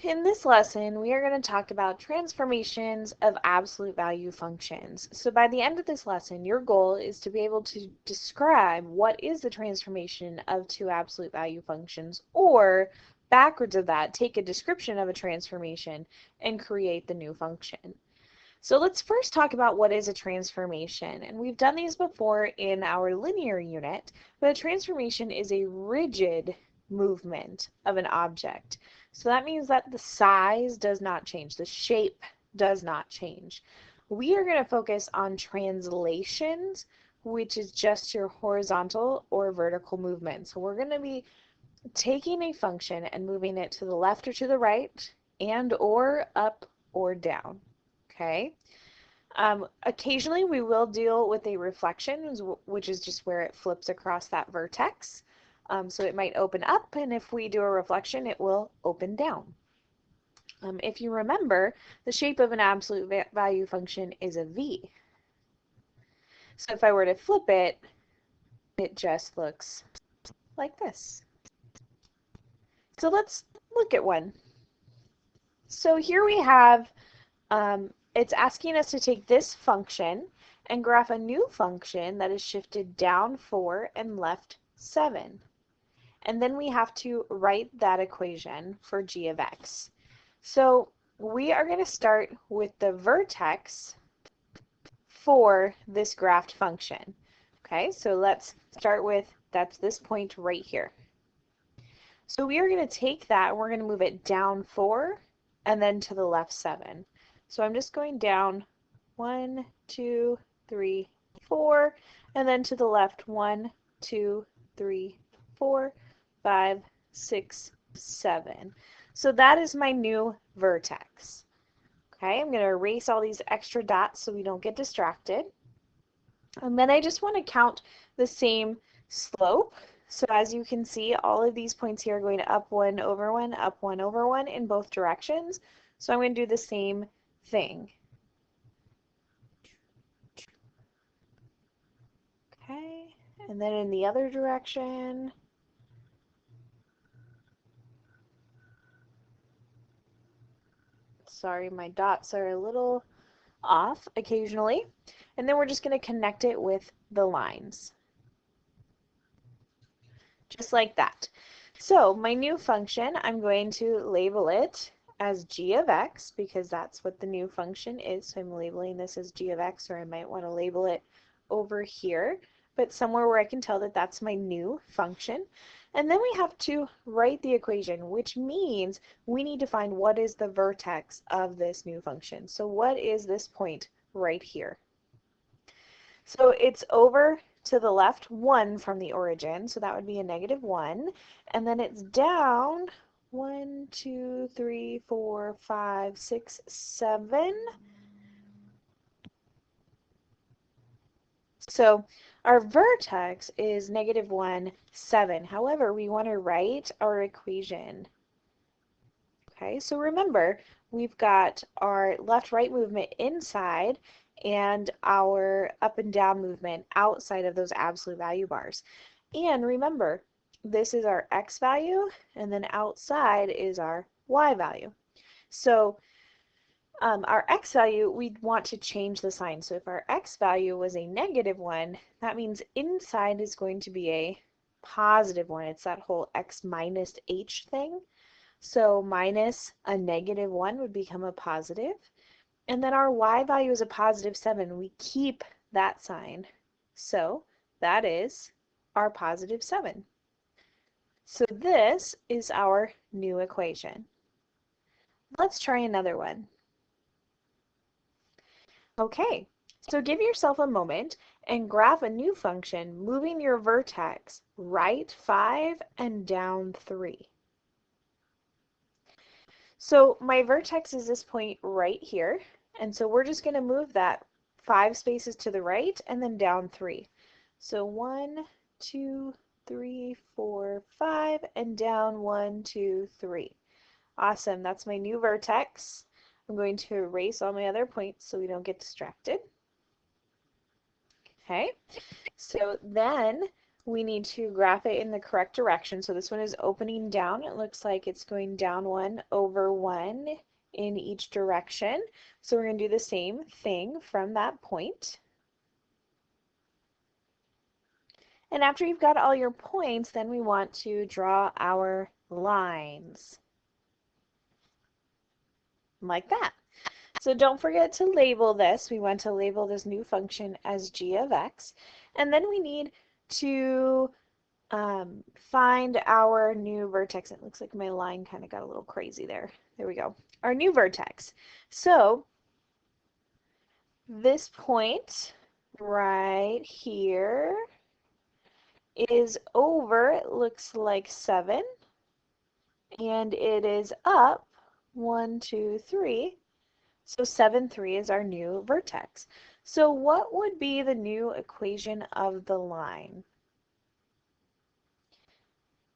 in this lesson, we are going to talk about transformations of absolute value functions. So by the end of this lesson, your goal is to be able to describe what is the transformation of two absolute value functions, or backwards of that, take a description of a transformation and create the new function. So let's first talk about what is a transformation. And we've done these before in our linear unit, but a transformation is a rigid movement of an object. So that means that the size does not change, the shape does not change. We are going to focus on translations, which is just your horizontal or vertical movement. So we're going to be taking a function and moving it to the left or to the right, and or up or down. Okay. Occasionally we will deal with a reflection, which is just where it flips across that vertex. So it might open up, and if we do a reflection, it will open down. If you remember, the shape of an absolute value function is a V. So if I were to flip it, it just looks like this. So let's look at one. So here we have, it's asking us to take this function and graph a new function that is shifted down 4 and left 7. And then we have to write that equation for g of x. So we are going to start with the vertex for this graphed function. Okay, so let's start with, that's this point right here. So we are going to take that and we're going to move it down 4 and then to the left 7. So I'm just going down 1, 2, 3, 4, and then to the left 1, 2, 3, 4, 5, 6, 7. So that is my new vertex. Okay, I'm going to erase all these extra dots so we don't get distracted. And then I just want to count the same slope. So as you can see, all of these points here are going up 1 over 1, up 1 over 1 in both directions. So I'm going to do the same thing. Okay, and then in the other direction, sorry, my dots are a little off occasionally. And then we're just going to connect it with the lines. Just like that. So my new function, I'm going to label it as g of x because that's what the new function is. So I'm labeling this as g of x, or I might want to label it over here, but somewhere where I can tell that that's my new function. And then we have to write the equation, which means we need to find what is the vertex of this new function. So what is this point right here? So it's over to the left 1 from the origin, so that would be a -1, and then it's down 1, 2, 3, 4, 5, 6, 7. So our vertex is -1, 7. However, we want to write our equation. Okay, so remember, we've got our left-right movement inside and our up and down movement outside of those absolute value bars. And remember, this is our x value, and then outside is our y value. So our x value, we'd want to change the sign. So if our x value was a -1, that means inside is going to be a +1. It's that whole x minus h thing. So minus a -1 would become a positive. And then our y value is a +7. We keep that sign. So that is our +7. So this is our new equation. Let's try another one. Okay, so give yourself a moment and graph a new function, moving your vertex right 5 and down 3. So my vertex is this point right here, and so we're just going to move that 5 spaces to the right and then down 3. So 1, 2, 3, 4, 5, and down 1, 2, 3. Awesome, that's my new vertex. I'm going to erase all my other points so we don't get distracted. Okay, so then we need to graph it in the correct direction. So this one is opening down. It looks like it's going down 1 over 1 in each direction. So we're going to do the same thing from that point. And after you've got all your points, then we want to draw our lines. Like that. So don't forget to label this. We want to label this new function as g of x. And then we need to find our new vertex. It looks like my line kind of got a little crazy there. There we go. Our new vertex. So this point right here is over, it looks like 7, and it is up 1, 2, 3. So 7, 3 is our new vertex. So what would be the new equation of the line?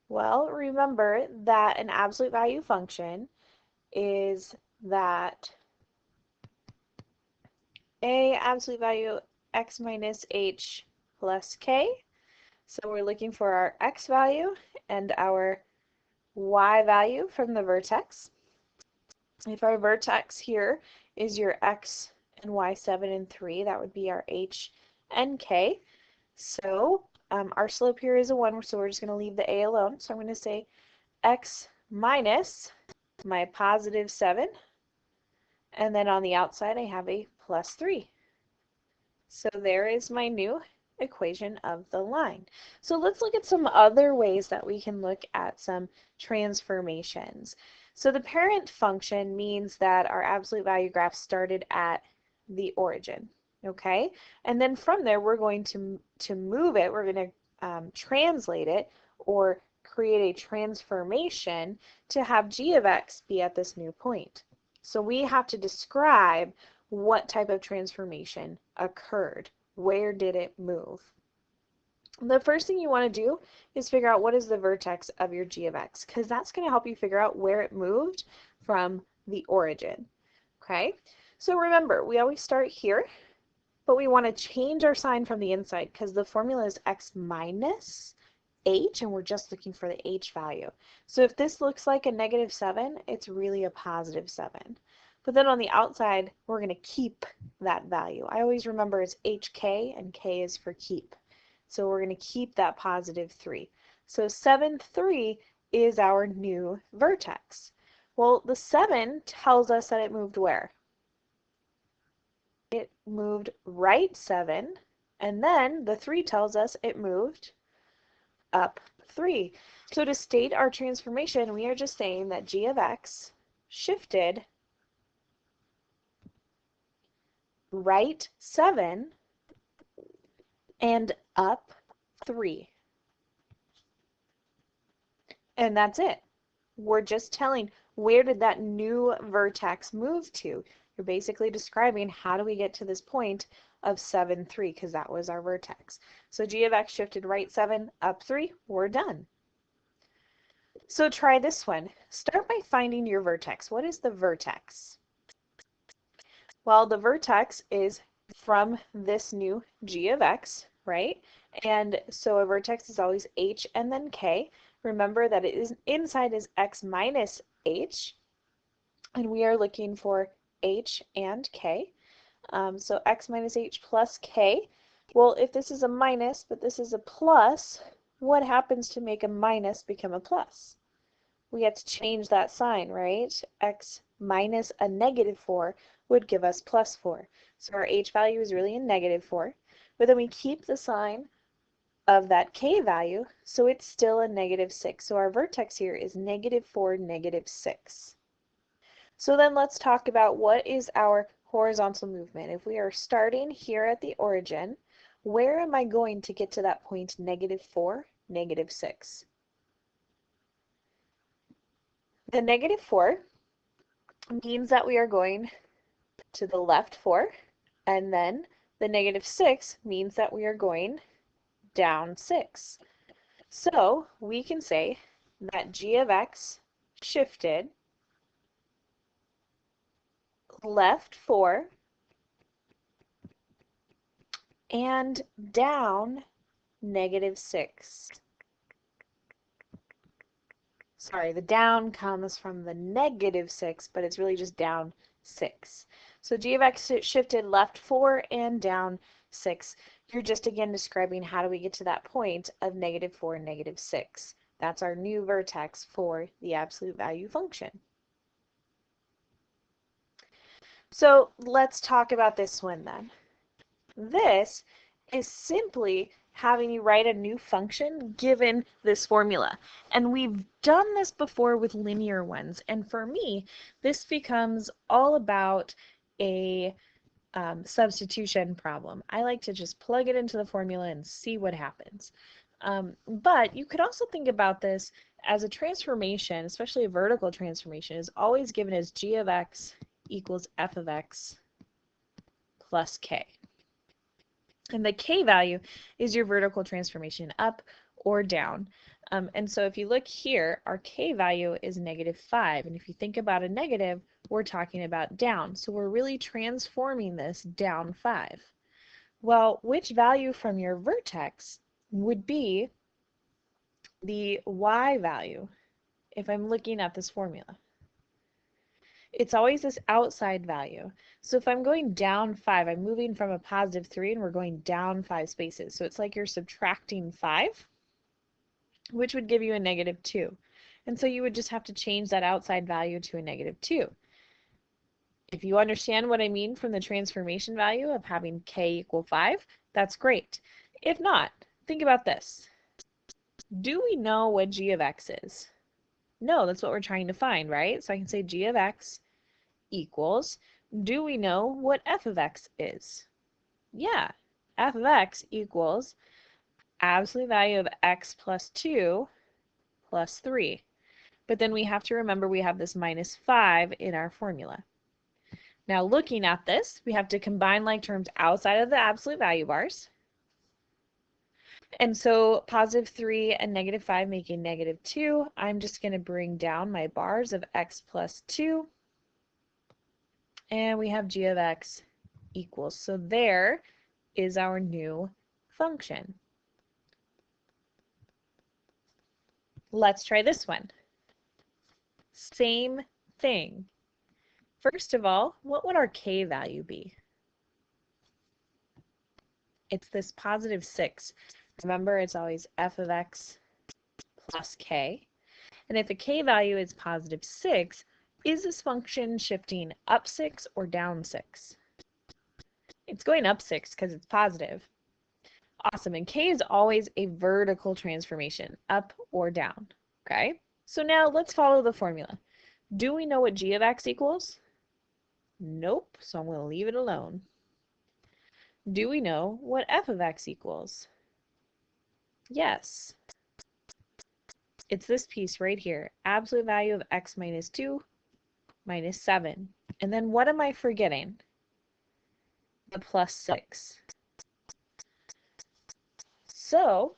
Well, remember that an absolute value function is that a absolute value x minus h plus k. So we're looking for our x value and our y value from the vertex. If our vertex here is your x and y 7 and 3, that would be our h and k. So our slope here is a 1, so we're just going to leave the a alone. So I'm going to say x minus my positive 7, and then on the outside I have a plus 3. So there is my new equation of the line. So let's look at some other ways that we can look at some transformations. So the parent function means that our absolute value graph started at the origin, okay? And then from there we're going to move it, we're going to translate it or create a transformation to have g of x be at this new point. So we have to describe what type of transformation occurred. Where did it move? The first thing you want to do is figure out what is the vertex of your g of x, because that's going to help you figure out where it moved from the origin. Okay, so remember, we always start here, but we want to change our sign from the inside because the formula is x minus h, and we're just looking for the h value. So if this looks like a negative 7, it's really a positive 7. But then on the outside, we're going to keep that value. I always remember it's hk, and k is for keep. So we're going to keep that positive 3. So 7, 3 is our new vertex. Well, the 7 tells us that it moved where? It moved right 7, and then the 3 tells us it moved up 3. So to state our transformation, we are just saying that g of x shifted right 7 and up 3. And that's it. We're just telling where did that new vertex move to. You're basically describing how do we get to this point of 7, 3, because that was our vertex. So g of x shifted right 7, up 3. We're done. So try this one. Start by finding your vertex. What is the vertex? Well, the vertex is from this new g of x, right? And so a vertex is always h and then k. Remember that it is inside is x minus h, and we are looking for h and k. So x minus h plus k. Well, if this is a minus, but this is a plus, what happens to make a minus become a plus? We have to change that sign, right? X minus a negative 4 would give us plus 4. So our h value is really a negative 4, but then we keep the sign of that k value, so it's still a negative 6. So our vertex here is negative 4, negative 6. So then let's talk about what is our horizontal movement. If we are starting here at the origin, where am I going to get to that point negative 4, negative 6? The negative 4 means that we are going to the left 4, and then the negative 6 means that we are going down 6. So we can say that g of x shifted left 4 and down negative 6. Sorry, the down comes from the negative 6, but it's really just down 6. So g of x shifted left 4 and down 6. You're just again describing how do we get to that point of negative 4 and negative 6. That's our new vertex for the absolute value function. So let's talk about this one then. This is simply having you write a new function given this formula. And we've done this before with linear ones. And for me, this becomes all about a substitution problem. I like to just plug it into the formula and see what happens. But you could also think about this as a transformation, especially a vertical transformation, is always given as g of x equals f of x plus k. And the k value is your vertical transformation up or down. And so if you look here, our k value is negative 5. And if you think about a negative, we're talking about down. So we're really transforming this down 5. Well, which value from your vertex would be the y value if I'm looking at this formula? It's always this outside value. So if I'm going down 5, I'm moving from a positive 3 and we're going down 5 spaces. So it's like you're subtracting 5, which would give you a negative 2. And so you would just have to change that outside value to a negative 2. If you understand what I mean from the transformation value of having k equal 5, that's great. If not, think about this. Do we know what g of x is? No, that's what we're trying to find, right? So I can say g of x equals, do we know what f of x is? Yeah, f of x equals absolute value of x plus 2 plus 3. But then we have to remember we have this minus 5 in our formula. Now looking at this, we have to combine like terms outside of the absolute value bars. And so positive 3 and negative 5 making negative 2. I'm just going to bring down my bars of x plus 2. And we have g of x equals. So there is our new function. Let's try this one. Same thing. First of all, what would our k value be? It's this positive 6. Remember, it's always f of x plus k. And if the k value is positive 6, is this function shifting up 6 or down 6? It's going up 6 because it's positive. Awesome. And k is always a vertical transformation, up or down. Okay? So now let's follow the formula. Do we know what g of x equals? Nope. So I'm going to leave it alone. Do we know what f of x equals? Yes. It's this piece right here. Absolute value of x minus 2 minus 7. And then what am I forgetting? The plus 6. So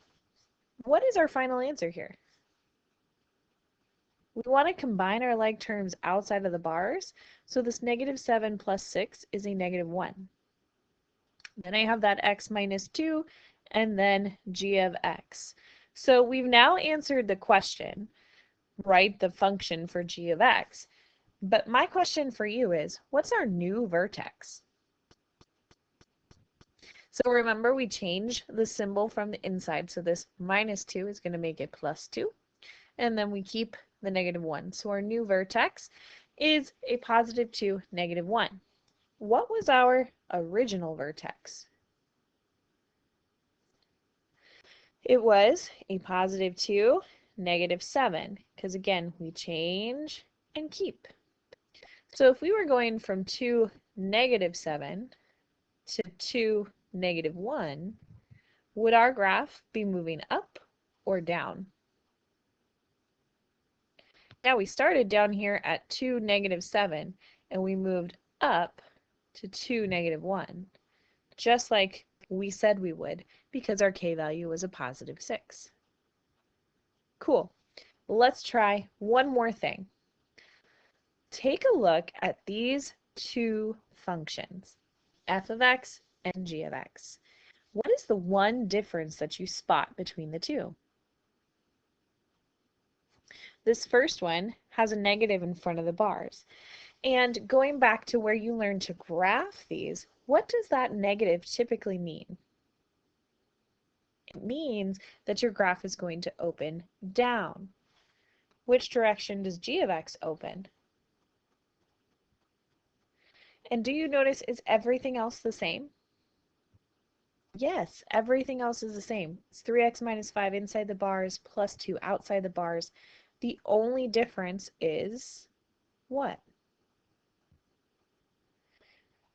what is our final answer here? We want to combine our like terms outside of the bars. So this negative 7 plus 6 is a negative 1. Then I have that x minus 2 and then g of x. So we've now answered the question, right? The function for g of x. But my question for you is, what's our new vertex? So remember, we change the symbol from the inside. So this minus 2 is going to make it plus 2. And then we keep the negative 1. So our new vertex is a positive 2, negative 1. What was our original vertex? It was a positive 2, negative 7, because again, we change and keep. So if we were going from 2, negative 7 to 2, negative 1, would our graph be moving up or down? Now we started down here at 2, negative 7, and we moved up to 2, negative 1, just like we said we would, because our k value was a positive 6. Cool. Let's try one more thing. Take a look at these two functions, f of x and g of x. What is the one difference that you spot between the two? This first one has a negative in front of the bars. And going back to where you learned to graph these, what does that negative typically mean? It means that your graph is going to open down. Which direction does g of x open? And do you notice, is everything else the same? Yes, everything else is the same. It's 3x minus 5 inside the bars plus 2 outside the bars. The only difference is what?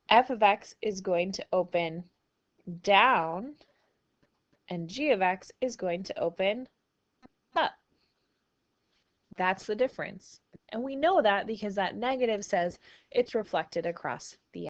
F of x is going to open down, and g of x is going to open up. That's the difference. And we know that because that negative says it's reflected across the